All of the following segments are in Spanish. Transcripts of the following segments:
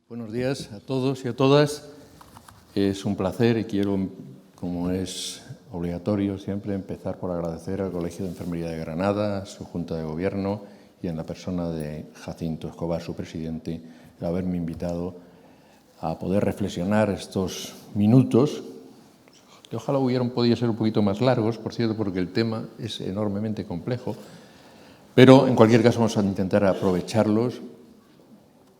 Buenos días a todos y a todas. Es un placer y quiero, como es obligatorio siempre, empezar por agradecer al Colegio de Enfermería de Granada, a su Junta de Gobierno y en la persona de Jacinto Escobar, su presidente, el haberme invitado a poder reflexionar estos minutos, que ojalá hubieran podido ser un poquito más largos, por cierto, porque el tema es enormemente complejo, pero en cualquier caso vamos a intentar aprovecharlos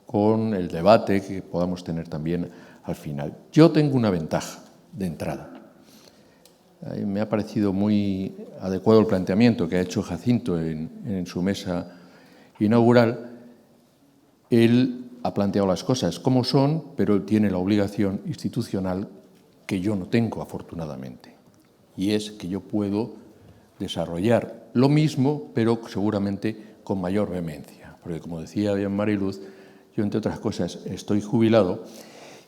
con el debate que podamos tener también al final. Yo tengo una ventaja de entrada. Me ha parecido muy adecuado el planteamiento que ha hecho Jacinto en su mesa inaugural. Él ha planteado las cosas como son, pero él tiene la obligación institucional que yo no tengo, afortunadamente, y es que yo puedo desarrollar lo mismo, pero seguramente con mayor vehemencia, porque como decía bien Mariluz, yo, entre otras cosas, estoy jubilado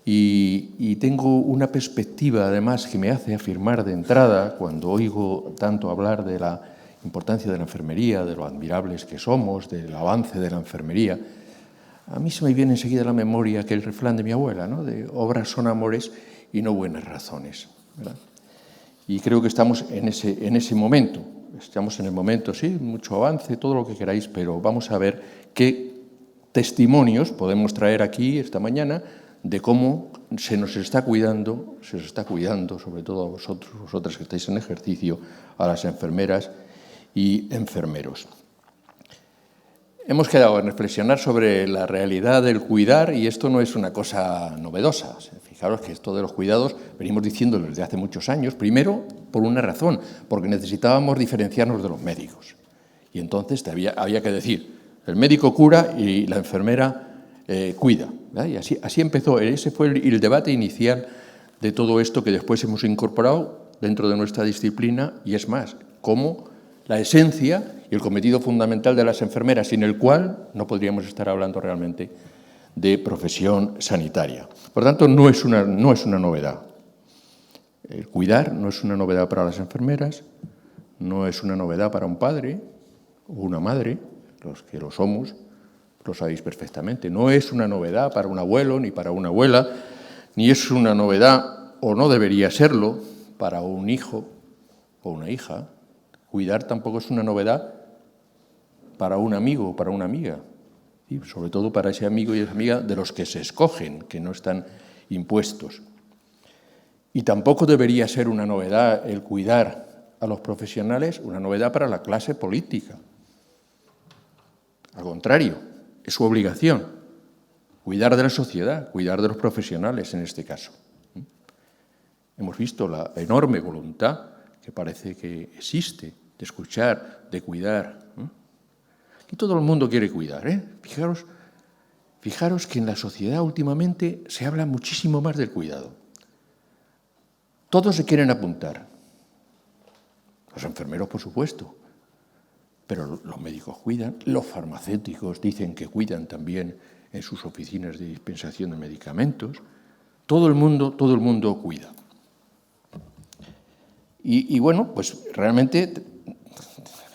y tengo una perspectiva, además, que me hace afirmar de entrada, cuando oigo tanto hablar de la importancia de la enfermería, de lo admirables que somos, del avance de la enfermería. A mí se me viene enseguida a la memoria aquel refrán de mi abuela, ¿no?, de obras son amores y no buenas razones, ¿verdad? Y creo que estamos en ese momento. Estamos en el momento, sí, mucho avance, todo lo que queráis, pero vamos a ver qué testimonios podemos traer aquí esta mañana de cómo se nos está cuidando, sobre todo a vosotras que estáis en ejercicio, a las enfermeras y enfermeros. Hemos quedado en reflexionar sobre la realidad del cuidar y esto no es una cosa novedosa. Fijaros que esto de los cuidados venimos diciéndolo desde hace muchos años, primero por una razón, porque necesitábamos diferenciarnos de los médicos. Y entonces había que decir, el médico cura y la enfermera cuida, ¿verdad? Y así empezó, ese fue el debate inicial de todo esto que después hemos incorporado dentro de nuestra disciplina y es más, como la esencia y el cometido fundamental de las enfermeras, sin el cual no podríamos estar hablando realmente de profesión sanitaria. Por tanto, no es una novedad. El cuidar no es una novedad para las enfermeras, no es una novedad para un padre o una madre, los que lo somos, lo sabéis perfectamente. No es una novedad para un abuelo ni para una abuela, ni es una novedad, o no debería serlo, para un hijo o una hija. Cuidar tampoco es una novedad para un amigo o para una amiga, y sobre todo para ese amigo y esa amiga de los que se escogen, que no están impuestos. Y tampoco debería ser una novedad el cuidar a los profesionales, una novedad para la clase política. Al contrario, es su obligación cuidar de la sociedad, cuidar de los profesionales en este caso. Hemos visto la enorme voluntad que parece que existe de escuchar, de cuidar. Aquí todo el mundo quiere cuidar, ¿eh? Fijaros que en la sociedad últimamente se habla muchísimo más del cuidado. Todos se quieren apuntar. Los enfermeros, por supuesto. Pero los médicos cuidan, los farmacéuticos dicen que cuidan también en sus oficinas de dispensación de medicamentos. Todo el mundo cuida. Y bueno, pues realmente,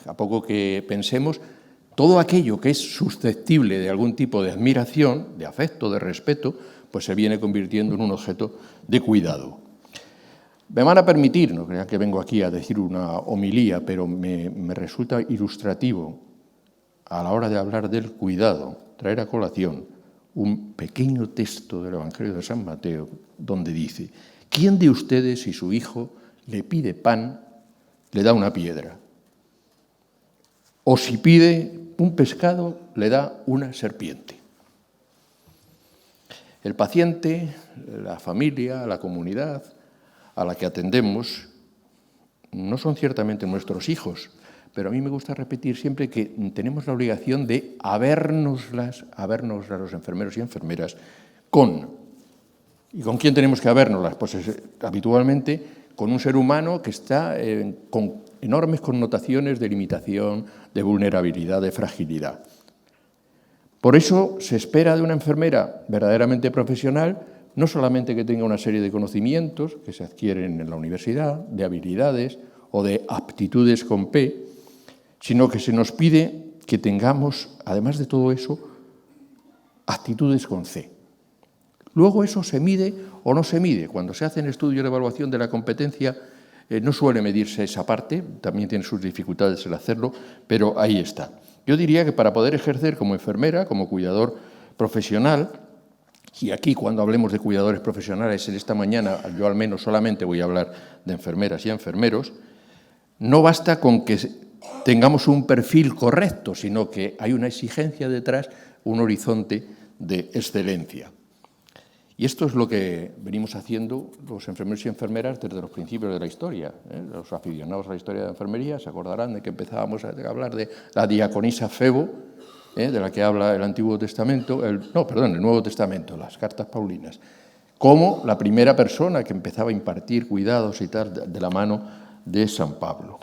a poco que pensemos, todo aquello que es susceptible de algún tipo de admiración, de afecto, de respeto, pues se viene convirtiendo en un objeto de cuidado. Me van a permitir, no crean que vengo aquí a decir una homilía, pero me resulta ilustrativo a la hora de hablar del cuidado, traer a colación un pequeño texto del Evangelio de San Mateo donde dice: ¿quién de ustedes, si su hijo le pide pan, le da una piedra? O si pide un pescado, le da una serpiente. El paciente, la familia, la comunidad a la que atendemos no son ciertamente nuestros hijos, pero a mí me gusta repetir siempre que tenemos la obligación de habérnoslas los enfermeros y enfermeras con. ¿Y con quién tenemos que habérnoslas? Pues habitualmente con un ser humano que está con enormes connotaciones de limitación, de vulnerabilidad, de fragilidad. Por eso se espera de una enfermera verdaderamente profesional no solamente que tenga una serie de conocimientos que se adquieren en la universidad, de habilidades o de aptitudes con P, sino que se nos pide que tengamos, además de todo eso, actitudes con C. Luego eso se mide o no se mide. Cuando se hacen estudios de evaluación de la competencia, no suele medirse esa parte, también tiene sus dificultades el hacerlo, pero ahí está. Yo diría que para poder ejercer como enfermera, como cuidador profesional, y aquí cuando hablemos de cuidadores profesionales, en esta mañana yo al menos solamente voy a hablar de enfermeras y enfermeros, no basta con que tengamos un perfil correcto, sino que hay una exigencia detrás, un horizonte de excelencia. Y esto es lo que venimos haciendo los enfermeros y enfermeras desde los principios de la historia. Los aficionados a la historia de la enfermería se acordarán de que empezábamos a hablar de la diaconisa Febo, de la que habla el Antiguo Testamento, el Nuevo Testamento, las cartas paulinas, como la primera persona que empezaba a impartir cuidados y tal de la mano de San Pablo.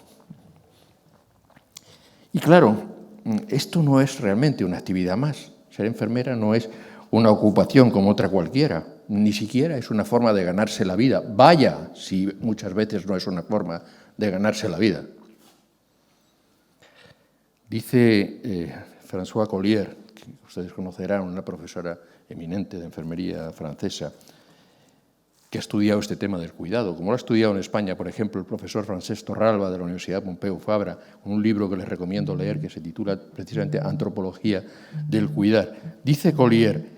Y claro, esto no es realmente una actividad más. Ser enfermera no es una ocupación como otra cualquiera, ni siquiera es una forma de ganarse la vida. Vaya, si muchas veces no es una forma de ganarse la vida. Dice Françoise Collier, que ustedes conocerán, una profesora eminente de enfermería francesa, que ha estudiado este tema del cuidado, como lo ha estudiado en España, por ejemplo, el profesor Francesc Torralba de la Universidad Pompeu Fabra, un libro que les recomiendo leer que se titula precisamente Antropología del cuidar. Dice Collier,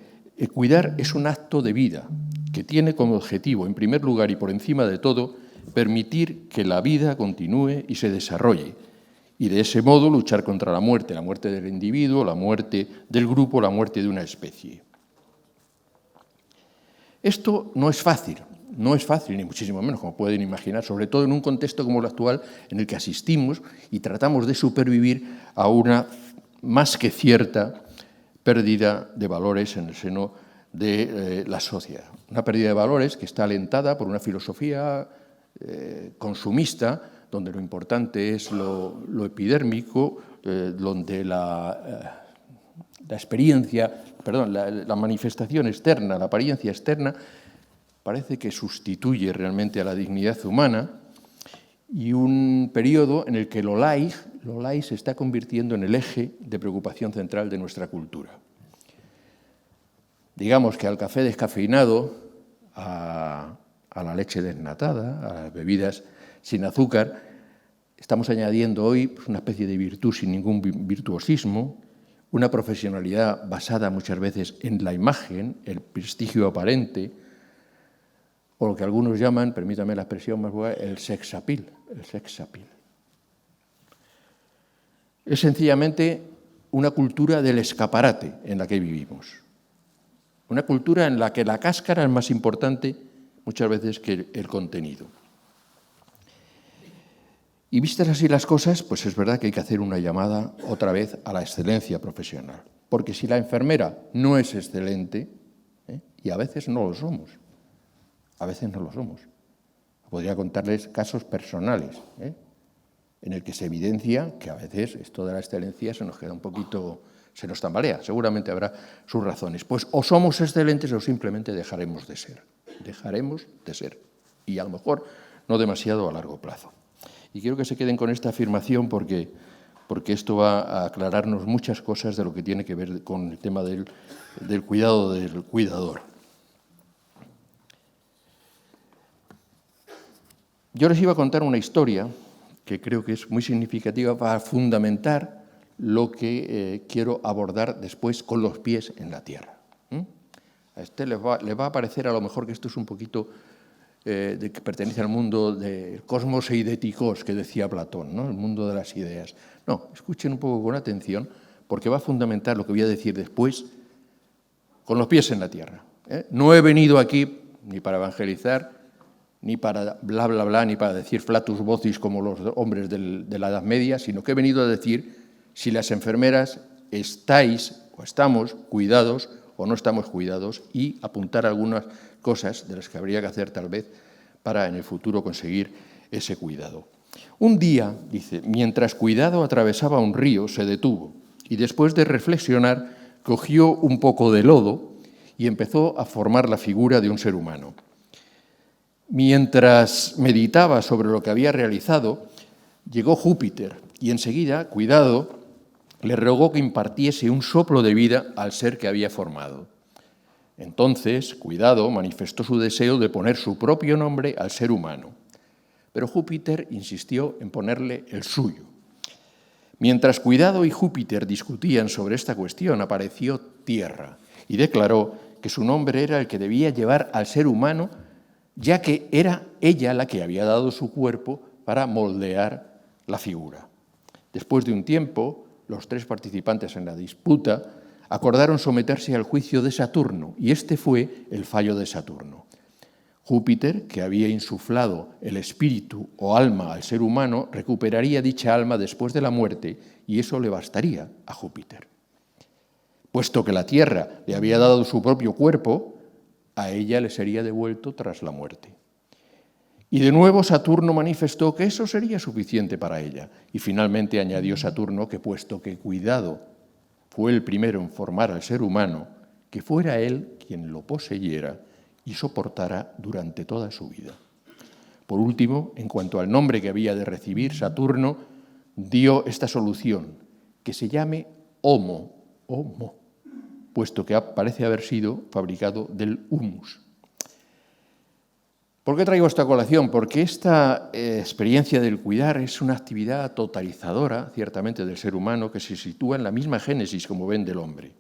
cuidar es un acto de vida que tiene como objetivo, en primer lugar y por encima de todo, permitir que la vida continúe y se desarrolle, y de ese modo luchar contra la muerte del individuo, la muerte del grupo, la muerte de una especie. Esto no es fácil, ni muchísimo menos, como pueden imaginar, sobre todo en un contexto como el actual en el que asistimos y tratamos de supervivir a una más que cierta pérdida de valores en el seno de la sociedad. Una pérdida de valores que está alentada por una filosofía consumista, donde lo importante es lo epidérmico, donde la experiencia, la manifestación externa, la apariencia externa, parece que sustituye realmente a la dignidad humana, y un periodo en el que lo laic se está convirtiendo en el eje de preocupación central de nuestra cultura. Digamos que al café descafeinado, a la leche desnatada, a las bebidas sin azúcar, estamos añadiendo hoy una especie de virtud sin ningún virtuosismo, una profesionalidad basada muchas veces en la imagen, el prestigio aparente, o lo que algunos llaman, permítame la expresión más buena, el sex appeal. Es sencillamente una cultura del escaparate en la que vivimos. Una cultura en la que la cáscara es más importante muchas veces que el contenido. Y vistas así las cosas, pues es verdad que hay que hacer una llamada otra vez a la excelencia profesional. Porque si la enfermera no es excelente, y a veces no lo somos, podría contarles casos personales, en el que se evidencia que a veces esto de la excelencia se nos queda un poquito, se nos tambalea, seguramente habrá sus razones. Pues o somos excelentes o simplemente dejaremos de ser, y a lo mejor no demasiado a largo plazo. Y quiero que se queden con esta afirmación porque esto va a aclararnos muchas cosas de lo que tiene que ver con el tema del cuidado del cuidador. Yo les iba a contar una historia que creo que es muy significativa para fundamentar lo que quiero abordar después con los pies en la tierra. A este les va a parecer a lo mejor que esto es un poquito que pertenece al mundo del cosmos eidéticos que decía Platón, ¿no? El mundo de las ideas. No, escuchen un poco con atención porque va a fundamentar lo que voy a decir después con los pies en la tierra. No he venido aquí ni para evangelizar, ni para bla, bla, bla, ni para decir flatus vocis como los hombres de la Edad Media, sino que he venido a decir si las enfermeras estáis o estamos cuidados o no estamos cuidados y apuntar algunas cosas de las que habría que hacer tal vez para en el futuro conseguir ese cuidado. Un día, dice, mientras Cuidado atravesaba un río, se detuvo y después de reflexionar cogió un poco de lodo y empezó a formar la figura de un ser humano. Mientras meditaba sobre lo que había realizado, llegó Júpiter y enseguida Cuidado le rogó que impartiese un soplo de vida al ser que había formado. Entonces, Cuidado manifestó su deseo de poner su propio nombre al ser humano, pero Júpiter insistió en ponerle el suyo. Mientras Cuidado y Júpiter discutían sobre esta cuestión, apareció Tierra y declaró que su nombre era el que debía llevar al ser humano, ya que era ella la que había dado su cuerpo para moldear la figura. Después de un tiempo, los tres participantes en la disputa acordaron someterse al juicio de Saturno, y este fue el fallo de Saturno. Júpiter, que había insuflado el espíritu o alma al ser humano, recuperaría dicha alma después de la muerte, y eso le bastaría a Júpiter. Puesto que la Tierra le había dado su propio cuerpo, a ella le sería devuelto tras la muerte. Y de nuevo Saturno manifestó que eso sería suficiente para ella, y finalmente añadió Saturno que, puesto que Cuidado fue el primero en formar al ser humano, que fuera él quien lo poseyera y soportara durante toda su vida. Por último, en cuanto al nombre que había de recibir, Saturno dio esta solución, que se llame Homo, puesto que parece haber sido fabricado del humus. ¿Por qué traigo esta colación? Porque esta experiencia del cuidar es una actividad totalizadora, ciertamente, del ser humano, que se sitúa en la misma génesis, como ven, del hombre.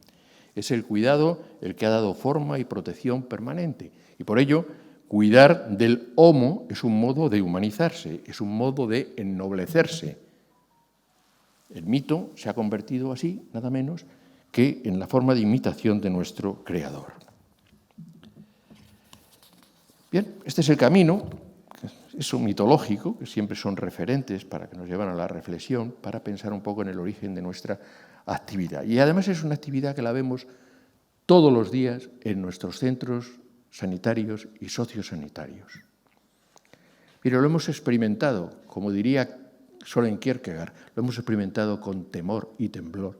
Es el cuidado el que ha dado forma y protección permanente. Y por ello, cuidar del homo es un modo de humanizarse, es un modo de ennoblecerse. El mito se ha convertido así, nada menos, que en la forma de imitación de nuestro Creador. Bien, este es el camino, es un mitológico, que siempre son referentes para que nos lleven a la reflexión, para pensar un poco en el origen de nuestra actividad. Y además es una actividad que la vemos todos los días en nuestros centros sanitarios y sociosanitarios. Pero lo hemos experimentado, como diría Søren Kierkegaard, lo hemos experimentado con temor y temblor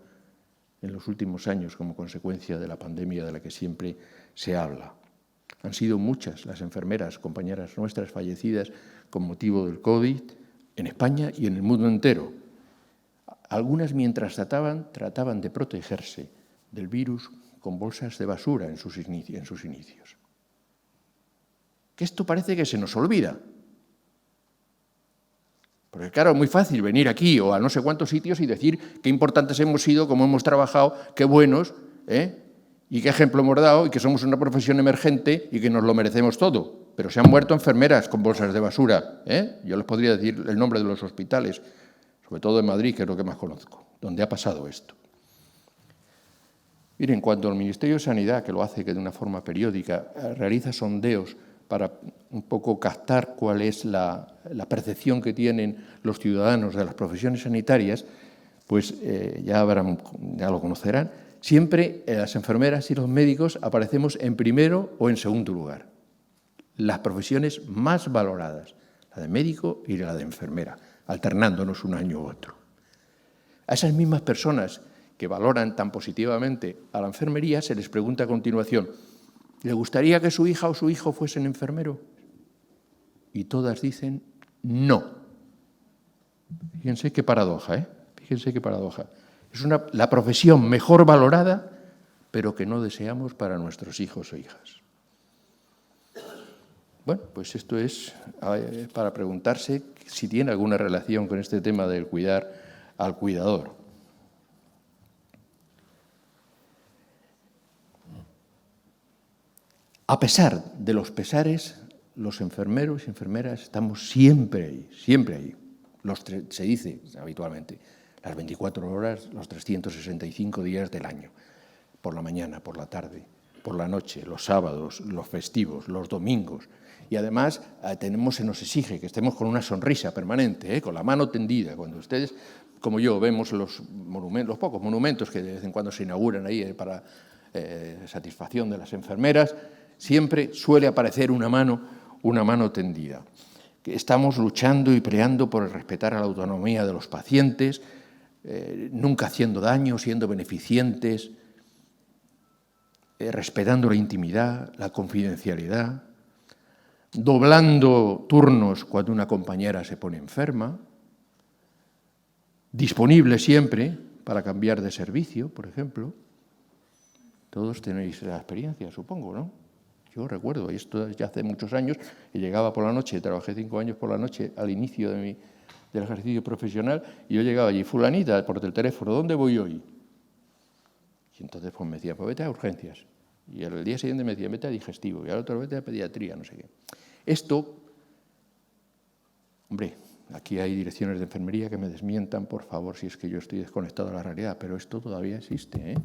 en los últimos años como consecuencia de la pandemia de la que siempre se habla. Han sido muchas las enfermeras, compañeras nuestras, fallecidas con motivo del COVID en España y en el mundo entero. Algunas, mientras trataban de protegerse del virus con bolsas de basura en sus inicios. Que esto parece que se nos olvida. Porque claro, es muy fácil venir aquí o a no sé cuántos sitios y decir qué importantes hemos sido, cómo hemos trabajado, qué buenos, y qué ejemplo hemos dado, y que somos una profesión emergente y que nos lo merecemos todo. Pero se han muerto enfermeras con bolsas de basura. Yo les podría decir el nombre de los hospitales, sobre todo en Madrid, que es lo que más conozco, donde ha pasado esto. Miren, cuando el Ministerio de Sanidad, que lo hace de una forma periódica, realiza sondeos para un poco captar cuál es la percepción que tienen los ciudadanos de las profesiones sanitarias, pues ya lo conocerán. Siempre las enfermeras y los médicos aparecemos en primero o en segundo lugar. Las profesiones más valoradas, la de médico y la de enfermera, alternándonos un año u otro. A esas mismas personas que valoran tan positivamente a la enfermería se les pregunta a continuación, ¿le gustaría que su hija o su hijo fuesen enfermero? Y todas dicen no. Fíjense qué paradoja, Fíjense qué paradoja. Es la profesión mejor valorada, pero que no deseamos para nuestros hijos o hijas. Bueno, pues esto es para preguntarse si tiene alguna relación con este tema del cuidar al cuidador. A pesar de los pesares, los enfermeros y enfermeras estamos siempre ahí. Se dice habitualmente, las 24 horas, los 365 días del año, por la mañana, por la tarde, por la noche, los sábados, los festivos, los domingos. Y además se nos exige que estemos con una sonrisa permanente, con la mano tendida. Cuando ustedes, como yo, vemos los pocos monumentos que de vez en cuando se inauguran ahí para satisfacción de las enfermeras, siempre suele aparecer una mano tendida. Estamos luchando y peleando por respetar a la autonomía de los pacientes, nunca haciendo daño, siendo beneficentes, respetando la intimidad, la confidencialidad, doblando turnos cuando una compañera se pone enferma, disponible siempre para cambiar de servicio, por ejemplo. Todos tenéis la experiencia, supongo, ¿no? Yo recuerdo, y esto ya hace muchos años, que llegaba por la noche, trabajé 5 años por la noche al inicio del ejercicio profesional, y yo llegaba allí, fulanita, por el teléfono, ¿dónde voy hoy? Y entonces pues me decía, pues vete a urgencias. Y al día siguiente me decía, vete a digestivo, y al otro vete a pediatría, no sé qué. Esto, hombre, aquí hay direcciones de enfermería que me desmientan, por favor, si es que yo estoy desconectado de la realidad, pero esto todavía existe, ¿eh?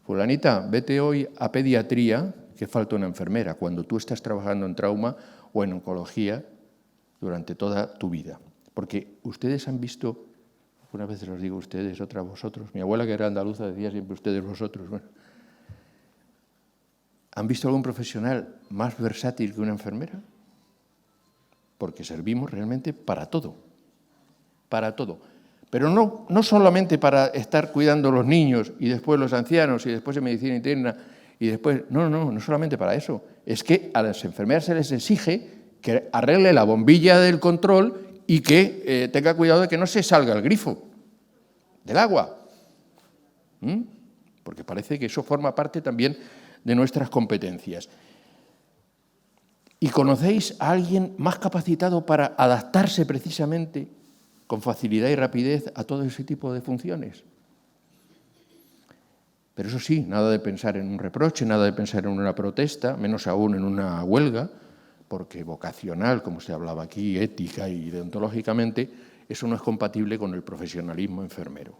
Fulanita, vete hoy a pediatría, que falta una enfermera, cuando tú estás trabajando en trauma o en oncología durante toda tu vida. Porque ustedes han visto, unas veces los digo ustedes, otras vosotros, mi abuela que era andaluza decía siempre ustedes, vosotros, bueno. ¿Han visto algún profesional más versátil que una enfermera? Porque servimos realmente para todo, para todo. Pero no solamente para estar cuidando a los niños y después los ancianos y después en medicina interna y después... No solamente para eso. Es que a las enfermeras se les exige que arregle la bombilla del control y que tenga cuidado de que no se salga el grifo del agua. Porque parece que eso forma parte también de nuestras competencias. ¿Y conocéis a alguien más capacitado para adaptarse precisamente con facilidad y rapidez a todo ese tipo de funciones? Pero eso sí, nada de pensar en un reproche, nada de pensar en una protesta, menos aún en una huelga, porque vocacional, como se hablaba aquí, ética y deontológicamente, eso no es compatible con el profesionalismo enfermero.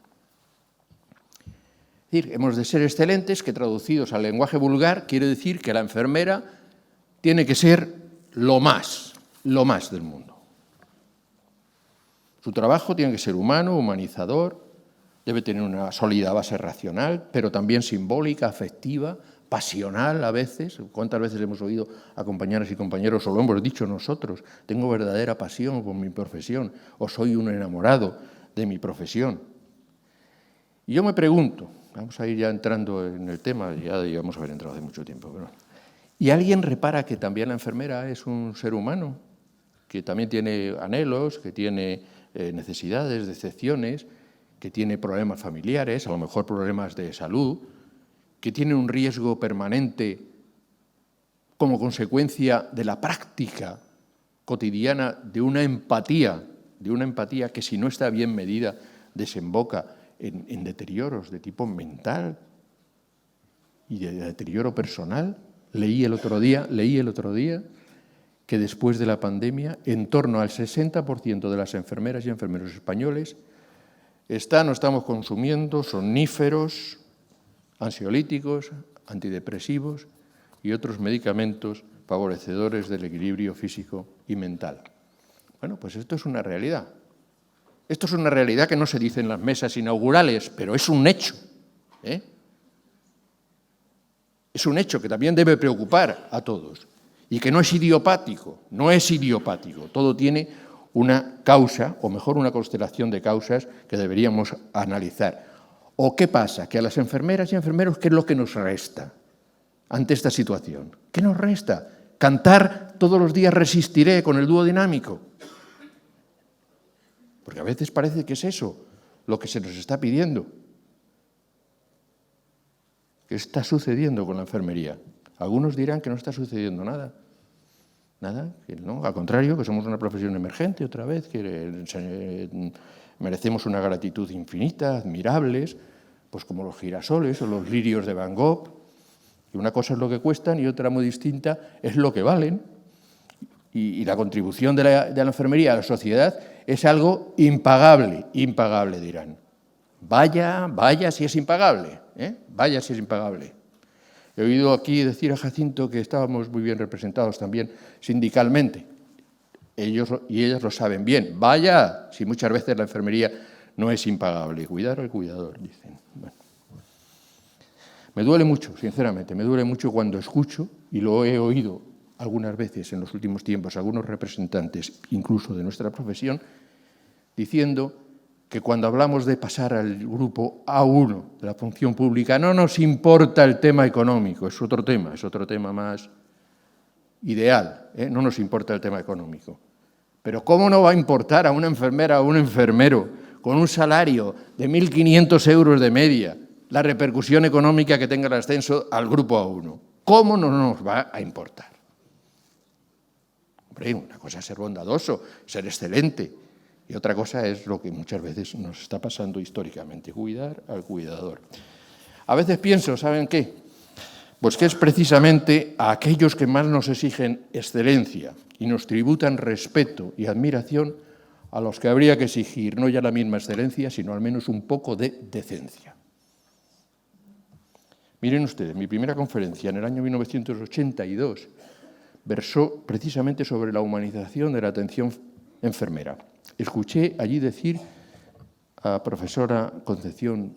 Es decir, hemos de ser excelentes, que traducidos al lenguaje vulgar quiere decir que la enfermera tiene que ser lo más del mundo. Su trabajo tiene que ser humano, humanizador, debe tener una sólida base racional, pero también simbólica, afectiva, pasional a veces. ¿Cuántas veces hemos oído a compañeras y compañeros, o lo hemos dicho nosotros, tengo verdadera pasión por mi profesión, o soy un enamorado de mi profesión? Y yo me pregunto, vamos a ir ya entrando en el tema, ya debíamos haber entrado hace mucho tiempo, pero... ¿Y alguien repara que también la enfermera es un ser humano, que también tiene anhelos, que tiene necesidades, decepciones, que tiene problemas familiares, a lo mejor problemas de salud, que tiene un riesgo permanente como consecuencia de la práctica cotidiana de una empatía que si no está bien medida desemboca en deterioros de tipo mental y de deterioro personal? Leí el otro día que después de la pandemia, en torno al 60% de las enfermeras y enfermeros españoles estamos consumiendo somníferos, ansiolíticos, antidepresivos y otros medicamentos favorecedores del equilibrio físico y mental. Bueno, pues esto es una realidad. Esto es una realidad que no se dice en las mesas inaugurales, pero es un hecho, ¿eh? Es un hecho que también debe preocupar a todos y que no es idiopático, todo tiene una causa, o mejor una constelación de causas que deberíamos analizar. ¿O qué pasa? Que a las enfermeras y enfermeros, ¿qué es lo que nos resta ante esta situación? ¿Qué nos resta? ¿Cantar todos los días Resistiré con el dúo dinámico? Porque a veces parece que es eso lo que se nos está pidiendo. ¿Qué está sucediendo con la enfermería? Algunos dirán que no está sucediendo nada. Nada, que no, al contrario, que somos una profesión emergente otra vez, que merecemos una gratitud infinita, admirables, pues como los girasoles o los lirios de Van Gogh. Y una cosa es lo que cuestan y otra muy distinta es lo que valen. Y la contribución de la enfermería a la sociedad es algo impagable, dirán. Vaya si es impagable, ¿eh? Vaya si es impagable. He oído aquí decir a Jacinto que estábamos muy bien representados también sindicalmente. Ellos y ellas lo saben bien. Vaya si muchas veces la enfermería no es impagable. Cuidar al cuidador, dicen. Bueno. Me duele mucho, sinceramente, me duele mucho cuando escucho, y lo he oído algunas veces en los últimos tiempos, algunos representantes, incluso de nuestra profesión, diciendo que cuando hablamos de pasar al grupo A1 de la función pública no nos importa el tema económico, es otro tema más ideal, ¿eh? No nos importa el tema económico. Pero ¿cómo no va a importar a una enfermera o a un enfermero con un salario de 1.500 euros de media la repercusión económica que tenga el ascenso al grupo A1. ¿Cómo no nos va a importar? Hombre, una cosa es ser bondadoso, ser excelente, y otra cosa es lo que muchas veces nos está pasando históricamente, cuidar al cuidador. A veces pienso, ¿saben qué? Pues que es precisamente a aquellos que más nos exigen excelencia y nos tributan respeto y admiración a los que habría que exigir no ya la misma excelencia, sino al menos un poco de decencia. Miren ustedes, mi primera conferencia en el año 1982 versó precisamente sobre la humanización de la atención enfermera. Escuché allí decir a la profesora Concepción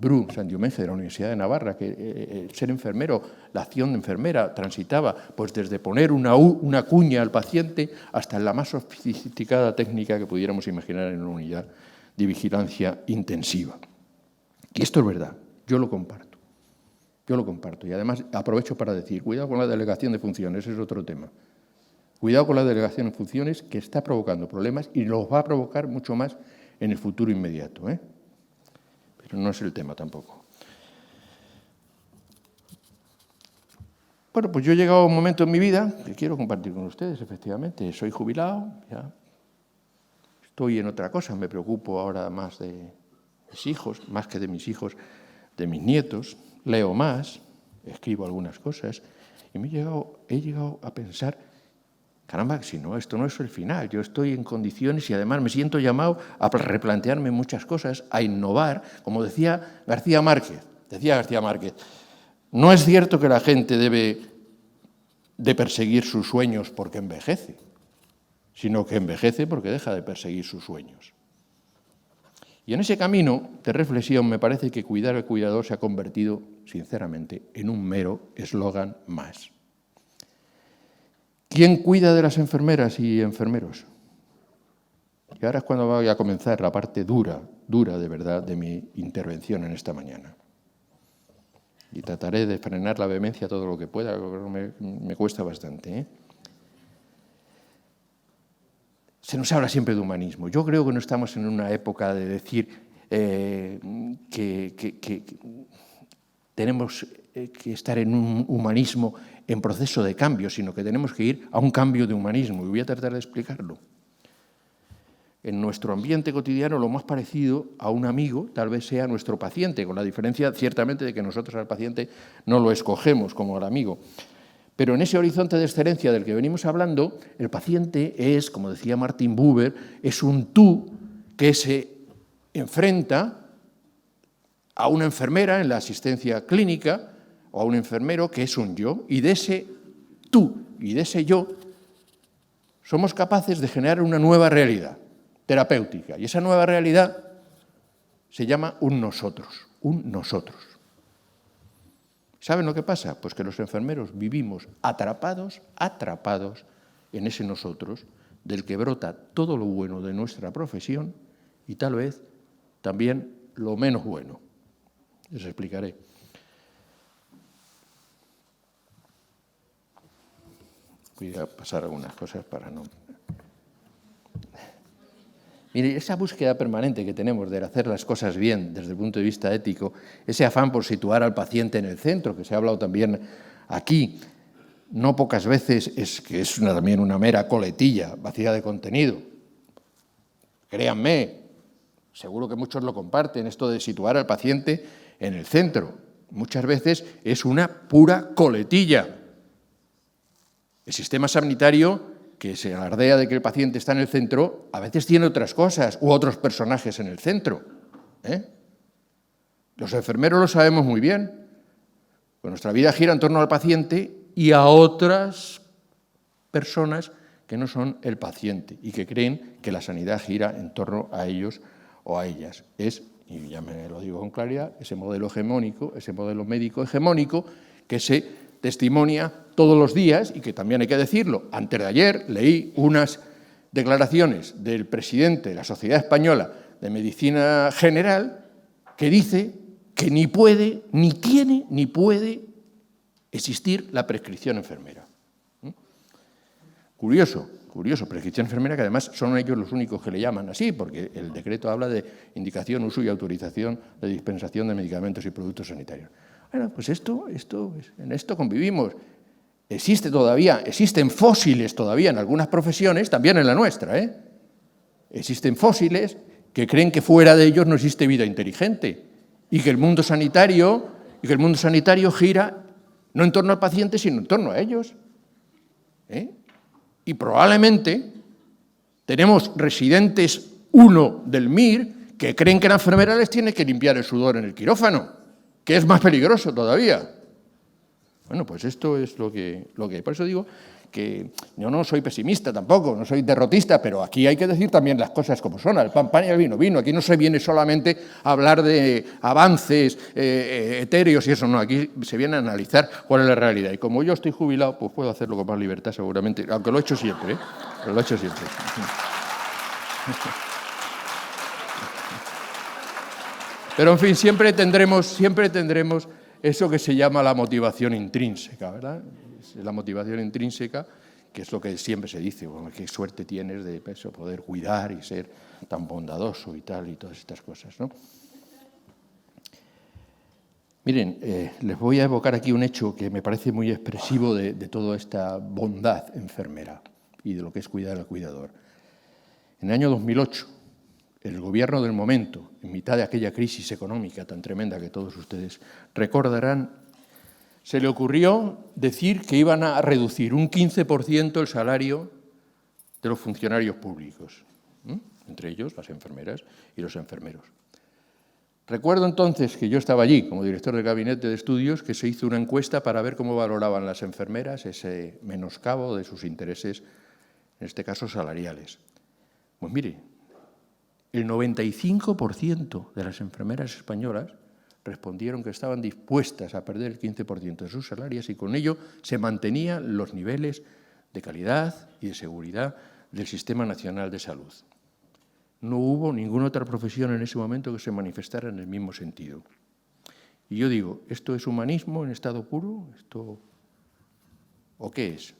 Bru Sandiumenge de la Universidad de Navarra que ser enfermero, la acción de enfermera transitaba pues desde poner una cuña al paciente hasta la más sofisticada técnica que pudiéramos imaginar en una unidad de vigilancia intensiva. Y esto es verdad, yo lo comparto. Yo lo comparto y además aprovecho para decir, cuidado con la delegación de funciones, ese es otro tema. Cuidado con la delegación de funciones que está provocando problemas y los va a provocar mucho más en el futuro inmediato, pero no es el tema tampoco. Bueno, pues yo he llegado a un momento en mi vida que quiero compartir con ustedes, efectivamente. Soy jubilado, ya estoy en otra cosa, me preocupo ahora más de mis hijos, más que de mis hijos, de mis nietos. Leo más, escribo algunas cosas y he llegado a pensar, caramba, si no, esto no es el final, yo estoy en condiciones y además me siento llamado a replantearme muchas cosas, a innovar, como decía García Márquez, no es cierto que la gente debe de perseguir sus sueños porque envejece, sino que envejece porque deja de perseguir sus sueños. Y en ese camino de reflexión me parece que cuidar al cuidador se ha convertido, sinceramente, en un mero eslogan más. ¿Quién cuida de las enfermeras y enfermeros? Y ahora es cuando voy a comenzar la parte dura de verdad de mi intervención en esta mañana. Y trataré de frenar la vehemencia todo lo que pueda, pero me cuesta bastante, Se nos habla siempre de humanismo. Yo creo que no estamos en una época de decir que tenemos que estar en un humanismo en proceso de cambio, sino que tenemos que ir a un cambio de humanismo. Y voy a tratar de explicarlo. En nuestro ambiente cotidiano, lo más parecido a un amigo tal vez sea nuestro paciente, con la diferencia ciertamente de que nosotros al paciente no lo escogemos como al amigo. Pero en ese horizonte de excelencia del que venimos hablando, el paciente es, como decía Martin Buber, es un tú que se enfrenta a una enfermera en la asistencia clínica o a un enfermero que es un yo, y de ese tú y de ese yo somos capaces de generar una nueva realidad terapéutica. Y esa nueva realidad se llama un nosotros, un nosotros. ¿Saben lo que pasa? Pues que los enfermeros vivimos atrapados en ese nosotros, del que brota todo lo bueno de nuestra profesión y tal vez también lo menos bueno. Les explicaré. Voy a pasar algunas cosas para no... Mire, esa búsqueda permanente que tenemos de hacer las cosas bien desde el punto de vista ético, ese afán por situar al paciente en el centro, que se ha hablado también aquí, no pocas veces es también una mera coletilla vacía de contenido. Créanme, seguro que muchos lo comparten, esto de situar al paciente en el centro. Muchas veces es una pura coletilla. El sistema sanitario, que se alardea de que el paciente está en el centro, a veces tiene otras cosas u otros personajes en el centro. Los enfermeros lo sabemos muy bien. Pues nuestra vida gira en torno al paciente y a otras personas que no son el paciente y que creen que la sanidad gira en torno a ellos o a ellas. Es, y ya me lo digo con claridad, ese modelo hegemónico, ese modelo médico hegemónico que se testimonia todos los días y que también hay que decirlo. Antes de ayer leí unas declaraciones del presidente de la Sociedad Española de Medicina General que dice que ni puede, ni tiene, ni puede existir la prescripción enfermera. Curioso, curioso, prescripción enfermera, que además son ellos los únicos que le llaman así, porque el decreto habla de indicación, uso y autorización de dispensación de medicamentos y productos sanitarios. Bueno, pues en esto convivimos. Existen fósiles todavía en algunas profesiones, también en la nuestra, ¿eh? Existen fósiles que creen que fuera de ellos no existe vida inteligente y que el mundo sanitario gira no en torno al paciente, sino en torno a ellos. Y probablemente tenemos residentes 1 del MIR que creen que la enfermera les tiene que limpiar el sudor en el quirófano, que es más peligroso todavía. Bueno, pues esto es lo que hay. Por eso digo que yo no soy pesimista tampoco, no soy derrotista, pero aquí hay que decir también las cosas como son, al pan, pan y al vino, vino. Aquí no se viene solamente a hablar de avances etéreos y eso, no, aquí se viene a analizar cuál es la realidad. Y como yo estoy jubilado, pues puedo hacerlo con más libertad seguramente, aunque lo he hecho siempre, pero lo he hecho siempre. Pero en fin, siempre tendremos eso que se llama la motivación intrínseca, ¿verdad? La motivación intrínseca, que es lo que siempre se dice, bueno, qué suerte tienes de eso, poder cuidar y ser tan bondadoso y tal, y todas estas cosas, ¿no? Miren, les voy a evocar aquí un hecho que me parece muy expresivo de toda esta bondad enfermera y de lo que es cuidar al cuidador. En el año 2008, el gobierno del momento, en mitad de aquella crisis económica tan tremenda que todos ustedes recordarán, se le ocurrió decir que iban a reducir un 15% el salario de los funcionarios públicos, entre ellos las enfermeras y los enfermeros. Recuerdo entonces que yo estaba allí como director del gabinete de estudios, que se hizo una encuesta para ver cómo valoraban las enfermeras ese menoscabo de sus intereses, en este caso salariales. Pues mire, el 95% de las enfermeras españolas respondieron que estaban dispuestas a perder el 15% de sus salarios y con ello se mantenían los niveles de calidad y de seguridad del Sistema Nacional de Salud. No hubo ninguna otra profesión en ese momento que se manifestara en el mismo sentido. Y yo digo, ¿esto es humanismo en estado puro? ¿O qué es?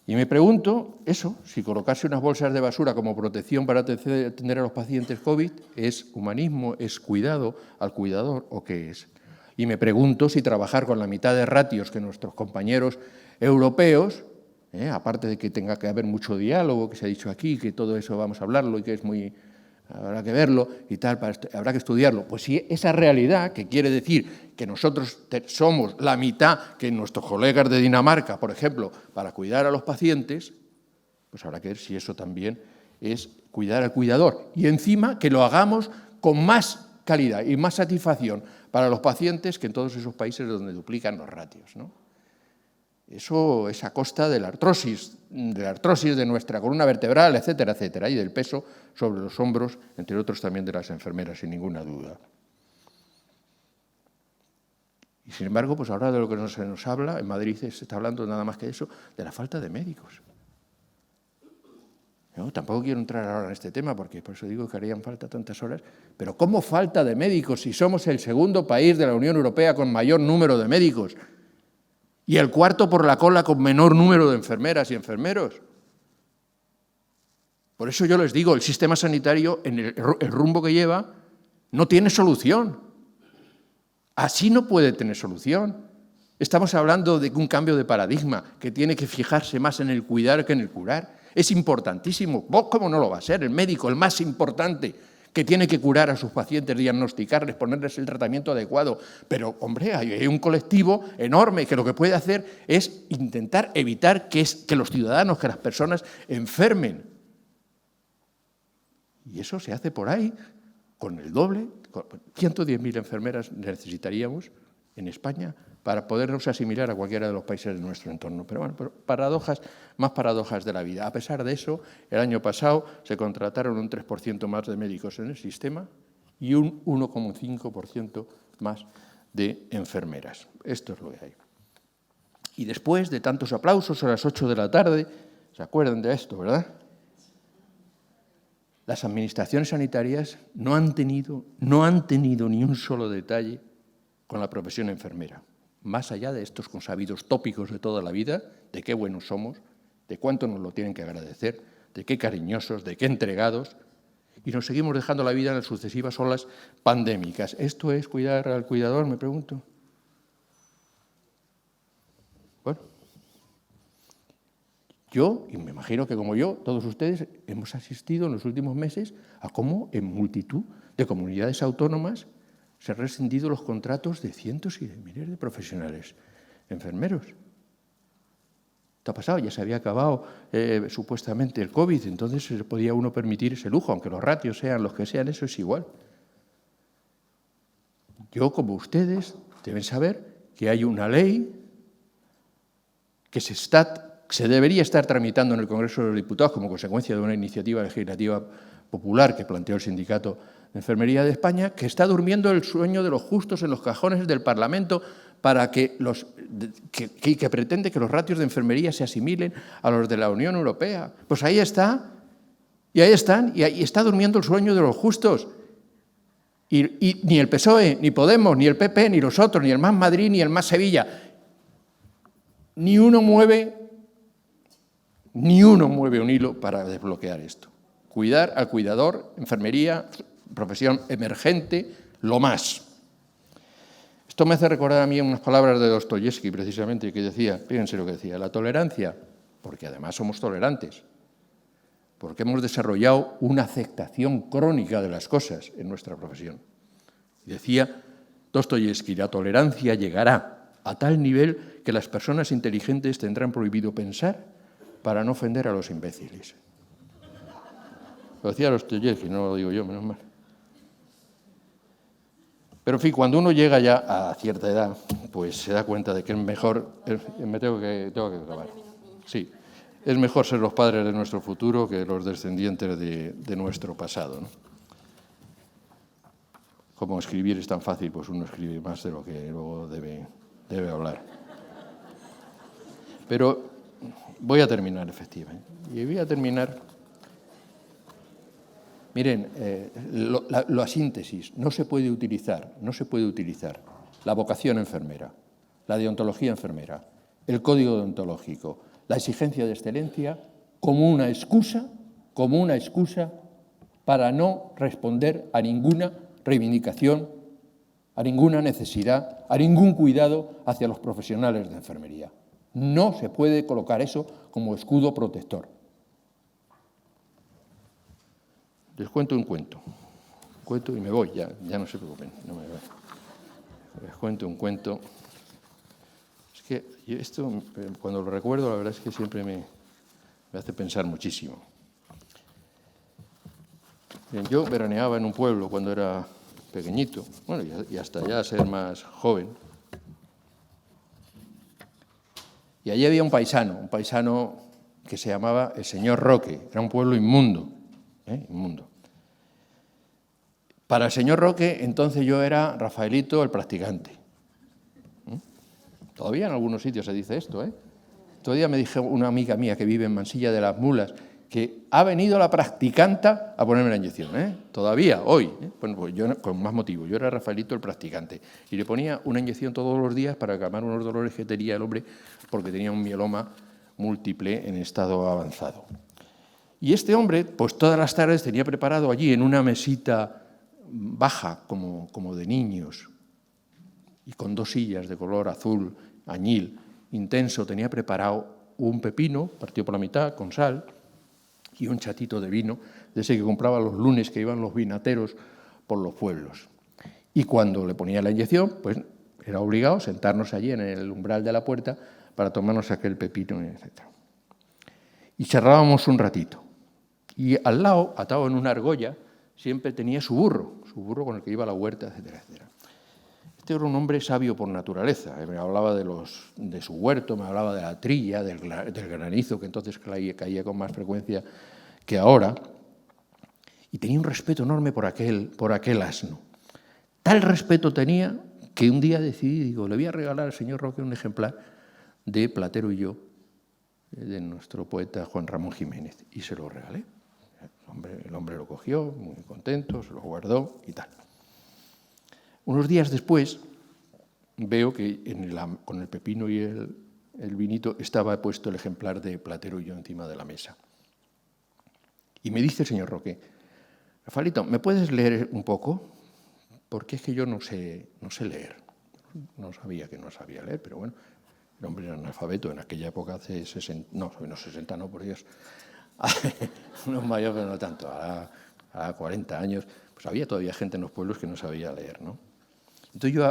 Y me pregunto, si colocarse unas bolsas de basura como protección para atender a los pacientes COVID, ¿es humanismo, es cuidado al cuidador o qué es? Y me pregunto si trabajar con la mitad de ratios que nuestros compañeros europeos, aparte de que tenga que haber mucho diálogo, que se ha dicho aquí, que todo eso vamos a hablarlo y que habrá que verlo y tal, habrá que estudiarlo. Pues si esa realidad, que quiere decir que nosotros somos la mitad que nuestros colegas de Dinamarca, por ejemplo, para cuidar a los pacientes, pues habrá que ver si eso también es cuidar al cuidador. Y encima que lo hagamos con más calidad y más satisfacción para los pacientes que en todos esos países donde duplican los ratios, ¿no? Eso es a costa de la artrosis de nuestra columna vertebral, etcétera, etcétera, y del peso sobre los hombros, entre otros también de las enfermeras, sin ninguna duda. Y sin embargo, pues ahora de lo que se nos habla, en Madrid se está hablando nada más que eso, de la falta de médicos. No, tampoco quiero entrar ahora en este tema, porque por eso digo que harían falta tantas horas, pero ¿cómo falta de médicos si somos el segundo país de la Unión Europea con mayor número de médicos? Y el cuarto por la cola con menor número de enfermeras y enfermeros. Por eso yo les digo, el sistema sanitario, en el rumbo que lleva, no tiene solución. Así no puede tener solución. Estamos hablando de un cambio de paradigma que tiene que fijarse más en el cuidar que en el curar. Es importantísimo. ¿Cómo no lo va a ser? El médico, el más importante, que tiene que curar a sus pacientes, diagnosticarles, ponerles el tratamiento adecuado. Pero, hombre, hay un colectivo enorme que lo que puede hacer es intentar evitar que los ciudadanos, que las personas enfermen. Y eso se hace por ahí, con el doble, 110.000 enfermeras necesitaríamos en España para podernos asimilar a cualquiera de los países de nuestro entorno. Pero bueno, más paradojas de la vida. A pesar de eso, el año pasado se contrataron un 3% más de médicos en el sistema y un 1,5% más de enfermeras. Esto es lo que hay. Y después de tantos aplausos, a las 8 de la tarde, ¿se acuerdan de esto, verdad? Las administraciones sanitarias no han tenido ni un solo detalle con la profesión enfermera. más allá de estos consabidos tópicos de toda la vida, de qué buenos somos, de cuánto nos lo tienen que agradecer, de qué cariñosos, de qué entregados, y nos seguimos dejando la vida en las sucesivas olas pandémicas. ¿Esto es cuidar al cuidador, me pregunto? Bueno, yo, y me imagino que como yo, todos ustedes hemos asistido en los últimos meses a cómo en multitud de comunidades autónomas se han rescindido los contratos de cientos y de miles de profesionales enfermeros. ¿Qué ha pasado? Ya se había acabado supuestamente el COVID, entonces se podía uno permitir ese lujo, aunque los ratios sean los que sean, eso es igual. Yo, como ustedes, deben saber que hay una ley que se debería estar tramitando en el Congreso de los Diputados como consecuencia de una iniciativa legislativa popular que planteó el Sindicato de Enfermería de España, que está durmiendo el sueño de los justos en los cajones del Parlamento para que pretende que los ratios de enfermería se asimilen a los de la Unión Europea. Pues ahí está, y ahí están, y ahí está durmiendo el sueño de los justos. Y ni el PSOE, ni Podemos, ni el PP, ni los otros, ni el Más Madrid, ni el Más Sevilla, ni uno mueve un hilo para desbloquear esto. Cuidar al cuidador, enfermería, profesión emergente, lo más. Esto me hace recordar a mí unas palabras de Dostoyevski, precisamente, que decía, fíjense lo que decía, la tolerancia, porque además somos tolerantes, porque hemos desarrollado una aceptación crónica de las cosas en nuestra profesión. Y decía Dostoyevski, la tolerancia llegará a tal nivel que las personas inteligentes tendrán prohibido pensar para no ofender a los imbéciles. Lo decía Dostoyevski, no lo digo yo, menos mal. Pero, en fin, cuando uno llega ya a cierta edad, pues se da cuenta de que es mejor... Me tengo que acabar. Sí, es mejor ser los padres de nuestro futuro que los descendientes de nuestro pasado, ¿no? Como escribir es tan fácil, pues uno escribe más de lo que luego debe hablar. Pero voy a terminar, efectivamente. Y voy a terminar... Miren, la síntesis, no se puede utilizar la vocación enfermera, la deontología enfermera, el código deontológico, la exigencia de excelencia como una excusa para no responder a ninguna reivindicación, a ninguna necesidad, a ningún cuidado hacia los profesionales de enfermería. No se puede colocar eso como escudo protector. Les cuento un cuento y me voy, ya no se preocupen, no me voy. Les cuento un cuento. Es que esto, cuando lo recuerdo, la verdad es que siempre me hace pensar muchísimo. Bien, yo veraneaba en un pueblo cuando era pequeñito, bueno, y hasta ya ser más joven. Y allí había un paisano que se llamaba el señor Roque, era un pueblo inmundo. Inmundo. Para el señor Roque, entonces yo era Rafaelito el practicante. Todavía en algunos sitios se dice esto, Todavía me dijo una amiga mía que vive en Mansilla de las Mulas que ha venido la practicanta a ponerme la inyección, Todavía, hoy. Bueno, pues yo, con más motivo, yo era Rafaelito el practicante y le ponía una inyección todos los días para calmar unos dolores que tenía el hombre porque tenía un mieloma múltiple en estado avanzado. Y este hombre, pues todas las tardes tenía preparado allí en una mesita baja, como de niños, y con 2 sillas de color azul, añil, intenso, tenía preparado un pepino, partido por la mitad, con sal, y un chatito de vino, de ese que compraba los lunes que iban los vinateros por los pueblos. Y cuando le ponía la inyección, pues era obligado sentarnos allí en el umbral de la puerta para tomarnos aquel pepino, etc. Y charlábamos un ratito. Y al lado, atado en una argolla, siempre tenía su burro con el que iba a la huerta, etcétera, etcétera. Este era un hombre sabio por naturaleza. Me hablaba de su huerto, me hablaba de la trilla, del granizo, que entonces caía con más frecuencia que ahora. Y tenía un respeto enorme por aquel asno. Tal respeto tenía que un día decidí, le voy a regalar al señor Roque un ejemplar de Platero y yo, de nuestro poeta Juan Ramón Jiménez, y se lo regalé. El hombre lo cogió, muy contento, se lo guardó y tal. Unos días después, veo que con el pepino y el vinito estaba puesto el ejemplar de Platero y yo encima de la mesa. Y me dice el señor Roque: Rafaelito, ¿me puedes leer un poco? Porque es que yo no sé leer. No sabía que no sabía leer, pero bueno, el hombre era analfabeto en aquella época, hace 60, no, 60 no, por Dios, no mayor, pero no tanto, a 40 años, pues había todavía gente en los pueblos que no sabía leer, ¿no? Entonces yo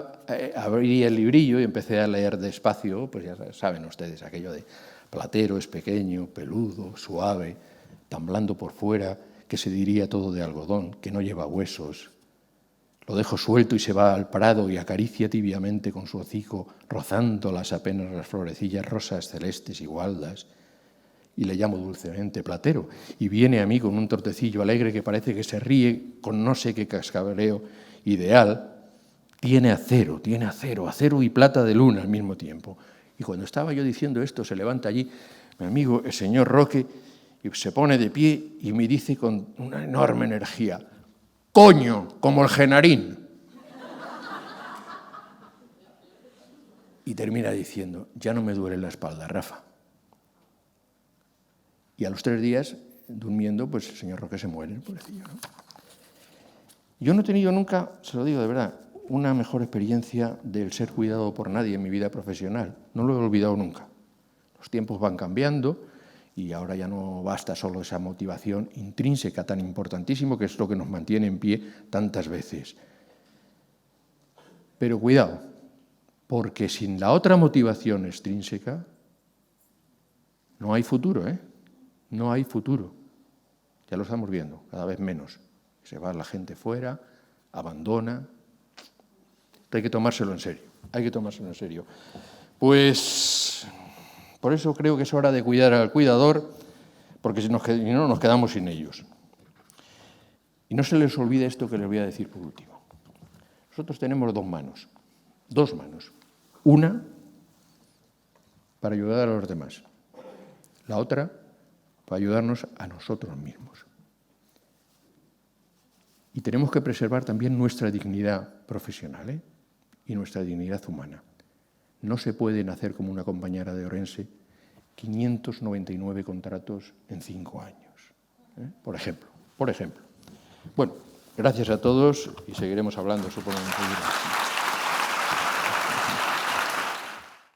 abrí el librillo y empecé a leer despacio, pues ya saben ustedes, aquello de Platero es pequeño, peludo, suave, tan blando por fuera, que se diría todo de algodón, que no lleva huesos. Lo dejo suelto y se va al prado y acaricia tibiamente con su hocico, rozando las apenas las florecillas rosas, celestes y gualdas. Y le llamo dulcemente Platero, y viene a mí con un tortecillo alegre que parece que se ríe con no sé qué cascabeleo ideal. Tiene acero y plata de luna al mismo tiempo. Y cuando estaba yo diciendo esto, se levanta allí mi amigo, el señor Roque, y se pone de pie y me dice con una enorme energía: ¡coño, como el Genarín! Y termina diciendo: ya no me duele la espalda, Rafa. Y a los 3 días, durmiendo, pues el señor Roque se muere, el pobrecillo, ¿no? Yo no he tenido nunca, se lo digo de verdad, una mejor experiencia del ser cuidado por nadie en mi vida profesional. No lo he olvidado nunca. Los tiempos van cambiando y ahora ya no basta solo esa motivación intrínseca tan importantísimo, que es lo que nos mantiene en pie tantas veces. Pero cuidado, porque sin la otra motivación extrínseca no hay futuro, ¿eh? No hay futuro. Ya lo estamos viendo, cada vez menos. Se va la gente fuera, abandona. Hay que tomárselo en serio, hay que tomárselo en serio. Pues por eso creo que es hora de cuidar al cuidador, porque si no nos quedamos sin ellos. Y no se les olvide esto que les voy a decir por último. Nosotros tenemos dos manos. Una para ayudar a los demás, la otra para ayudarnos a nosotros mismos. Y tenemos que preservar también nuestra dignidad profesional, ¿eh? Y nuestra dignidad humana. No se pueden hacer, como una compañera de Orense, 599 contratos en 5 años, ¿eh? Por ejemplo. Bueno, gracias a todos y seguiremos hablando, supongo, en seguida.